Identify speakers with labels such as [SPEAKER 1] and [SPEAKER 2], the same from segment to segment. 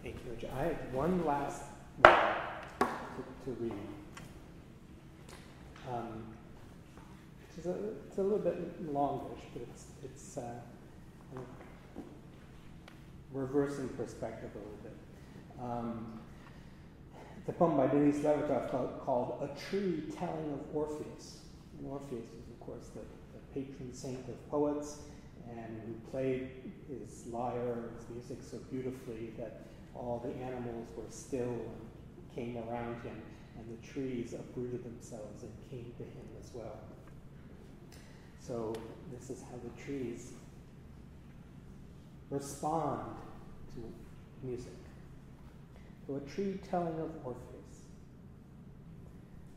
[SPEAKER 1] Thank you, Richard. I have one last one to read. It's a little bit longish, but it's reversing perspective a little bit. It's a poem by Denise Levertov called "A Tree Telling of Orpheus." And Orpheus is, of course, the patron saint of poets, and who played his lyre, his music so beautifully that all the animals were still and came around him, and the trees uprooted themselves and came to him as well. So this is how the trees respond to music. So a tree telling of Orpheus.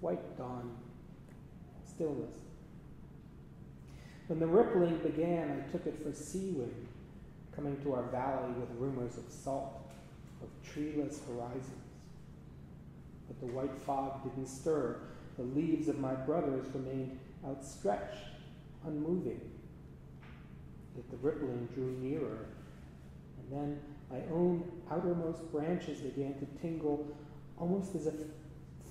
[SPEAKER 1] White dawn, stillness. When the rippling began, I took it for sea wind, coming to our valley with rumors of salt, of treeless horizons. But the white fog didn't stir. The leaves of my brothers remained outstretched, unmoving. Yet the rippling drew nearer, and then my own outermost branches began to tingle, almost as if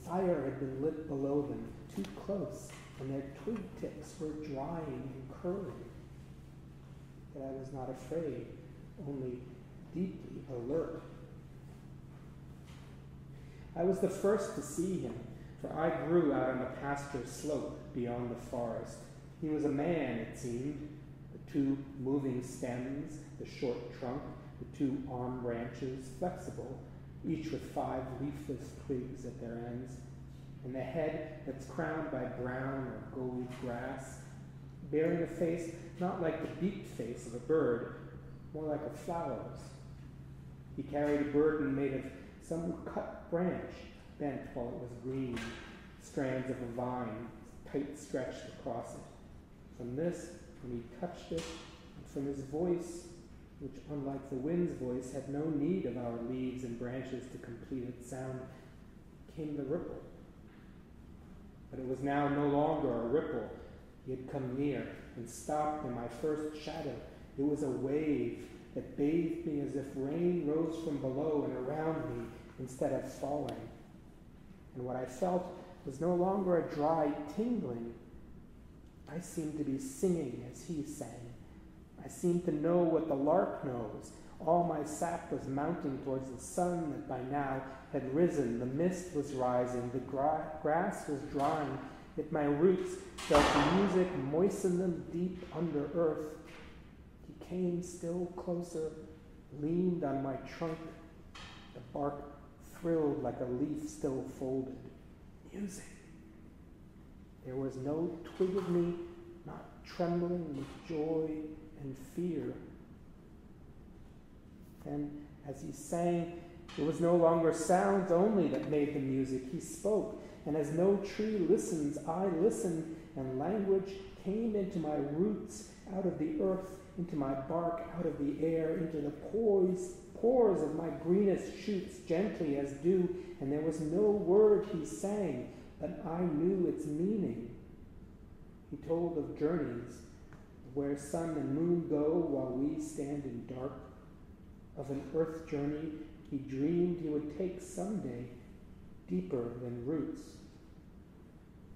[SPEAKER 1] fire had been lit below them, too close, and their twig tips were drying and curling. But I was not afraid, only deeply alert. I was the first to see him, for I grew out on the pasture slope beyond the forest. He was a man, it seemed, the two moving stems, the short trunk, the two arm branches, flexible, each with 5 leafless twigs at their ends, and the head that's crowned by brown or gold grass, bearing a face not like the beaked face of a bird, more like a flower's. He carried a burden made of some cut branch, bent while it was green, strands of a vine tight stretched across it. From this, when he touched it, and from his voice, which, unlike the wind's voice, had no need of our leaves and branches to complete its sound, came the ripple. But it was now no longer a ripple. He had come near and stopped in my first shadow. It was a wave that bathed me as if rain rose from below and around me instead of falling. And what I felt was no longer a dry tingling. I seemed to be singing as he sang. I seemed to know what the lark knows. All my sap was mounting towards the sun that by now had risen. The mist was rising. The grass was drying. Yet my roots felt the music moisten them deep under earth. He came still closer, leaned on my trunk. The bark thrilled like a leaf still folded. Music. There was no twig of me not trembling with joy and fear. And as he sang, it was no longer sounds only that made the music. He spoke, and as no tree listens, I listened, and language came into my roots, out of the earth, into my bark, out of the air, into the pores of my greenest shoots, gently as dew, and there was no word he sang, but I knew its meaning. He told of journeys, where sun and moon go while we stand in dark, of an earth journey he dreamed he would take someday, deeper than roots.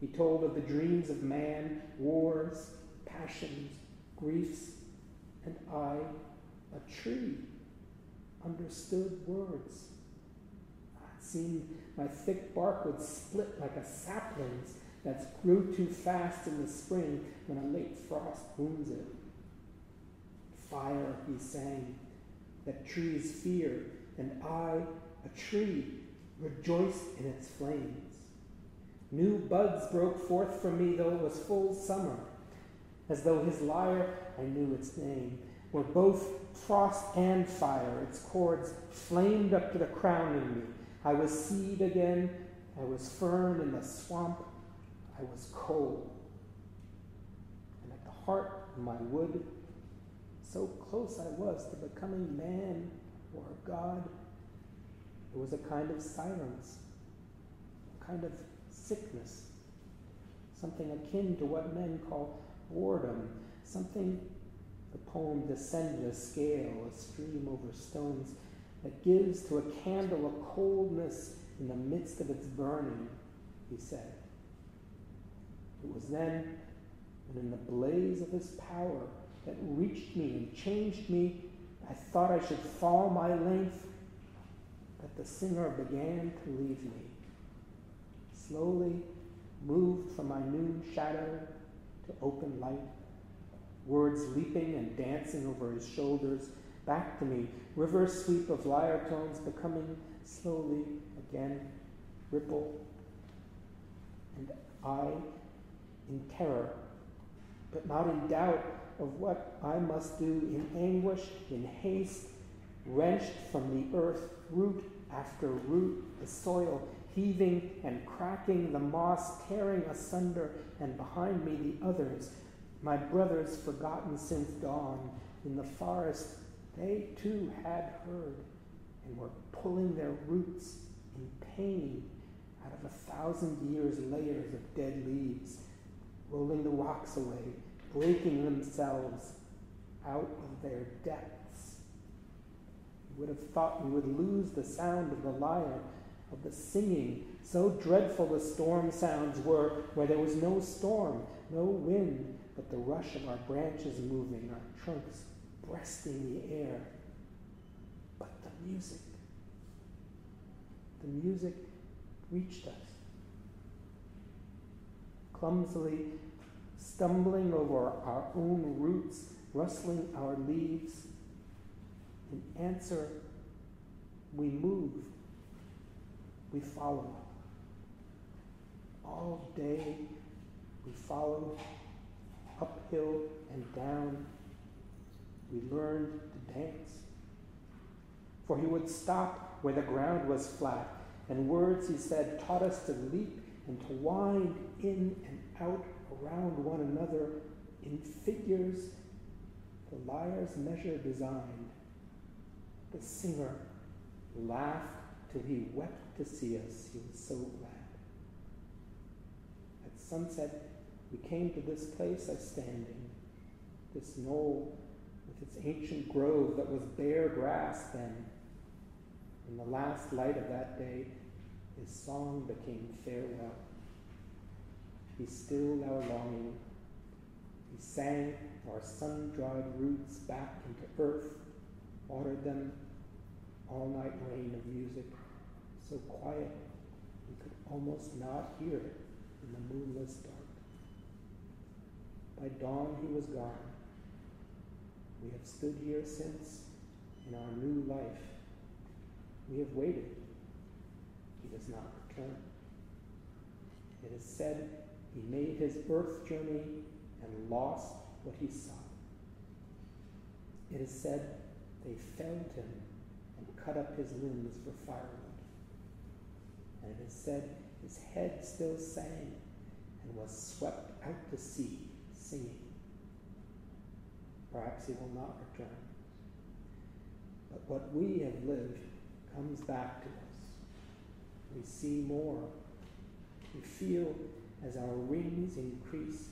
[SPEAKER 1] He told of the dreams of man, wars, passions, griefs, and I, a tree, understood words. It seemed my thick bark would split like a sapling's that grew too fast in the spring when a late frost wounds it. Fire, he sang, that trees fear, and I, a tree, rejoiced in its flames. New buds broke forth from me, though it was full summer, as though his lyre, I knew its name, were both frost and fire. Its chords flamed up to the crown in me. I was seed again. I was fern in the swamp. I was coal. And at the heart of my wood, so close I was to becoming man or God, there was a kind of silence, a kind of sickness, something akin to what men call boredom, something, the poem descended a scale, a stream over stones, that gives to a candle a coldness in the midst of its burning, he said. It was then, and in the blaze of his power that reached me and changed me, I thought I should fall my length, that the singer began to leave me, slowly moved from my noon shadow to open light, words leaping and dancing over his shoulders, back to me, river sweep of lyre tones becoming slowly again ripple, and I in terror, but not in doubt of what I must do, in anguish, in haste, wrenched from the earth, root after root, the soil heaving and cracking, the moss tearing asunder, and behind me the others, my brothers forgotten since dawn. In the forest, they too had heard and were pulling their roots in pain out of 1,000 years' layers of dead leaves, rolling the rocks away, breaking themselves out of their depths. You would have thought we would lose the sound of the lyre, of the singing. So dreadful the storm sounds were, where there was no storm, no wind, but the rush of our branches moving, our trunks breasting the air. But the music reached us. Clumsily stumbling over our own roots, rustling our leaves. In answer, we moved. We followed. All day we followed, uphill and down. We learned to dance. For he would stop where the ground was flat, and words, he said, taught us to leap and to wind in and out around one another in figures the lyre's measure designed. The singer laughed till he wept to see us. He was so glad. At sunset, we came to this place I stand in, this knoll with its ancient grove that was bare grass then. In the last light of that day, his song became farewell. He stilled our longing. He sang our sun-dried roots back into earth, watered them, all-night rain of music, so quiet we could almost not hear it in the moonless dark. By dawn he was gone. We have stood here since in our new life. We have waited. He does not return. It is said he made his earth journey and lost what he sought. It is said they felled him and cut up his limbs for firewood. And it is said his head still sang and was swept out to sea, singing. Perhaps he will not return. But what we have lived comes back to us. We see more. We feel, as our wings increase,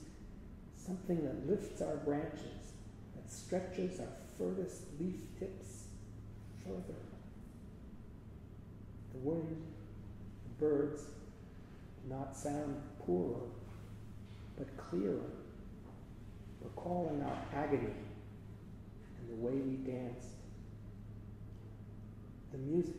[SPEAKER 1] something that lifts our branches, that stretches our furthest leaf tips further. The wind, the birds, do not sound poorer, but clearer, recalling our agony and the way we danced. The music